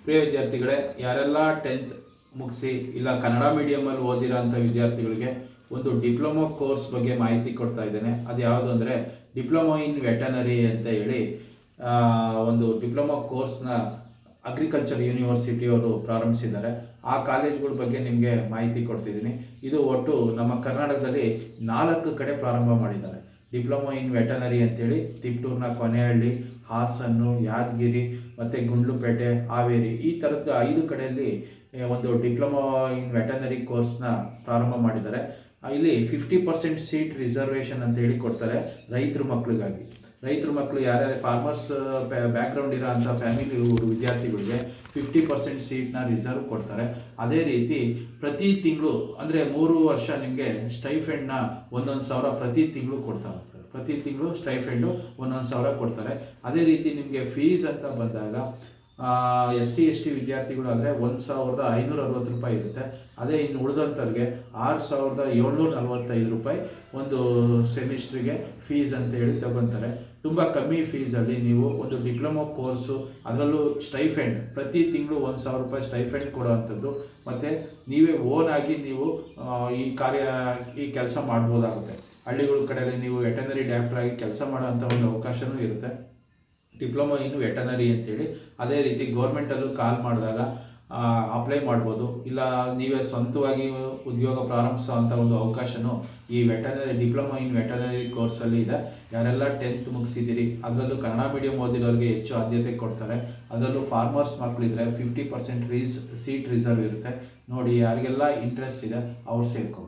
ಪ್ರಿಯ ವಿದ್ಯಾರ್ಥಿಗಳೇ, ಯಾರೆಲ್ಲ 10th ಮುಗಿಸಿ ಇಲ್ಲ ಕನ್ನಡ ಮೀಡಿಯಮಲ್ಲಿ ಓದಿರೋ ಅಂಥ ವಿದ್ಯಾರ್ಥಿಗಳಿಗೆ ಒಂದು ಡಿಪ್ಲೊಮೊ ಕೋರ್ಸ್ ಬಗ್ಗೆ ಮಾಹಿತಿ ಕೊಡ್ತಾ ಇದ್ದೇನೆ. ಅದು ಯಾವುದು ಅಂದರೆ ಡಿಪ್ಲೊಮೊ ಇನ್ ವೆಟನರಿ ಅಂತ ಹೇಳಿ ಒಂದು ಡಿಪ್ಲೊಮೊ ಕೋರ್ಸ್ನ ಅಗ್ರಿಕಲ್ಚರ್ ಯೂನಿವರ್ಸಿಟಿಯವರು ಪ್ರಾರಂಭಿಸಿದ್ದಾರೆ. ಆ ಕಾಲೇಜ್ಗಳ ಬಗ್ಗೆ ನಿಮಗೆ ಮಾಹಿತಿ ಕೊಡ್ತಿದ್ದೀನಿ. ಇದು ಒಟ್ಟು ನಮ್ಮ ಕರ್ನಾಟಕದಲ್ಲಿ 4 ಕಡೆ ಪ್ರಾರಂಭ ಮಾಡಿದ್ದಾರೆ. ಡಿಪ್ಲೊಮೊ ಇನ್ ವೆಟನರಿ ಅಂತೇಳಿ ತಿಪ್ಟೂರಿನ ಕೊನೆಹಳ್ಳಿ, ಹಾಸನ್ನು, ಯಾದಗಿರಿ ಮತ್ತು ಗುಂಡ್ಲುಪೇಟೆ, ಹಾವೇರಿ ಈ ಥರದ 5 ಕಡೆಯಲ್ಲಿ ಒಂದು ಡಿಪ್ಲೊಮೊ ಇನ್ ವೆಟನರಿ ಕೋರ್ಸ್ನ ಪ್ರಾರಂಭ ಮಾಡಿದ್ದಾರೆ. ಇಲ್ಲಿ 50% ಸೀಟ್ ರಿಸರ್ವೇಷನ್ ಅಂತ ಹೇಳಿ ಕೊಡ್ತಾರೆ ರೈತರ ಮಕ್ಕಳಿಗಾಗಿ. ರೈತರ ಮಕ್ಕಳು ಯಾರ್ಯಾರು ಫಾರ್ಮರ್ಸ್ ಬ್ಯಾಕ್ಗ್ರೌಂಡ್ ಇರೋ ಅಂಥ ಫ್ಯಾಮಿಲಿ ವಿದ್ಯಾರ್ಥಿಗಳಿಗೆ 50% ಸೀಟ್ನ ರಿಸರ್ವ್ ಕೊಡ್ತಾರೆ. ಅದೇ ರೀತಿ ಪ್ರತಿ ತಿಂಗಳು ಅಂದರೆ 3 ವರ್ಷ ನಿಮಗೆ ಸ್ಟೈಫೆಂಡ್ನ 1,000 ಪ್ರತಿ ತಿಂಗಳು ಕೊಡ್ತಾ ಹೋಗ್ತಾರೆ. ಪ್ರತಿ ತಿಂಗಳು ಸ್ಟೈಫೆಂಡು 1,000 ಕೊಡ್ತಾರೆ. ಅದೇ ರೀತಿ ನಿಮಗೆ ಫೀಸ್ ಅಂತ ಬಂದಾಗ SC ST ವಿದ್ಯಾರ್ಥಿಗಳು ಆದರೆ 1,560 ರೂಪಾಯಿ ಇರುತ್ತೆ. ಅದೇ ಇನ್ನು ಉಳಿದಂಥವ್ರಿಗೆ 6,745 ರೂಪಾಯಿ ಒಂದು ಸೆಮಿಸ್ಟ್ರಿಗೆ ಫೀಸ್ ಅಂತ ಹೇಳಿ ತಗೊತಾರೆ. ತುಂಬ ಕಮ್ಮಿ ಫೀಸಲ್ಲಿ ನೀವು ಒಂದು ಡಿಪ್ಲೊಮೊ ಕೋರ್ಸು, ಅದರಲ್ಲೂ ಸ್ಟೈಫೆಂಡ್ ಪ್ರತಿ ತಿಂಗಳು 1,000 ರೂಪಾಯಿ ಸ್ಟೈಫೆಂಡ್ ಕೊಡೋವಂಥದ್ದು, ಮತ್ತು ನೀವೇ ಓನಾಗಿ ನೀವು ಈ ಕೆಲಸ ಮಾಡ್ಬೋದಾಗುತ್ತೆ. ಹಳ್ಳಿಗಳ ಕಡೆಯಲ್ಲಿ ನೀವು ವೆಟನರಿ ಡಾಕ್ಟರ್ ಆಗಿ ಕೆಲಸ ಮಾಡೋವಂಥ ಒಂದು ಅವಕಾಶವೂ ಇರುತ್ತೆ. ಡಿಪ್ಲೊಮೊ ಇನ್ ವೆಟನರಿ ಅಂತೇಳಿ ಅದೇ ರೀತಿ ಗೌರ್ಮೆಂಟಲ್ಲೂ ಕಾಲ್ ಮಾಡಿದಾಗ ಅಪ್ಲೈ ಮಾಡ್ಬೋದು. ಇಲ್ಲ ನೀವೇ ಸ್ವಂತವಾಗಿ ಉದ್ಯೋಗ ಪ್ರಾರಂಭಿಸೋವಂಥ ಒಂದು ಅವಕಾಶನೂ ಈ ಡಿಪ್ಲೊಮೊ ಇನ್ ವೆಟನರಿ ಕೋರ್ಸಲ್ಲಿ ಇದೆ. ಯಾರೆಲ್ಲ 10th ಮುಗಿಸಿದ್ದೀರಿ, ಅದರಲ್ಲೂ ಕನ್ನಡ ಮೀಡಿಯಂ ಓದಿರೋರಿಗೆ ಹೆಚ್ಚು ಆದ್ಯತೆ ಕೊಡ್ತಾರೆ. ಅದರಲ್ಲೂ ಫಾರ್ಮರ್ಸ್ ಮಕ್ಕಳಿದ್ರೆ 50% ಸೀಟ್ ರಿಸರ್ವ್ ಇರುತ್ತೆ. ನೋಡಿ, ಯಾರಿಗೆಲ್ಲ ಇಂಟ್ರೆಸ್ಟ್ ಇದೆ ಅವ್ರು ಸೇರ್ಕೊ.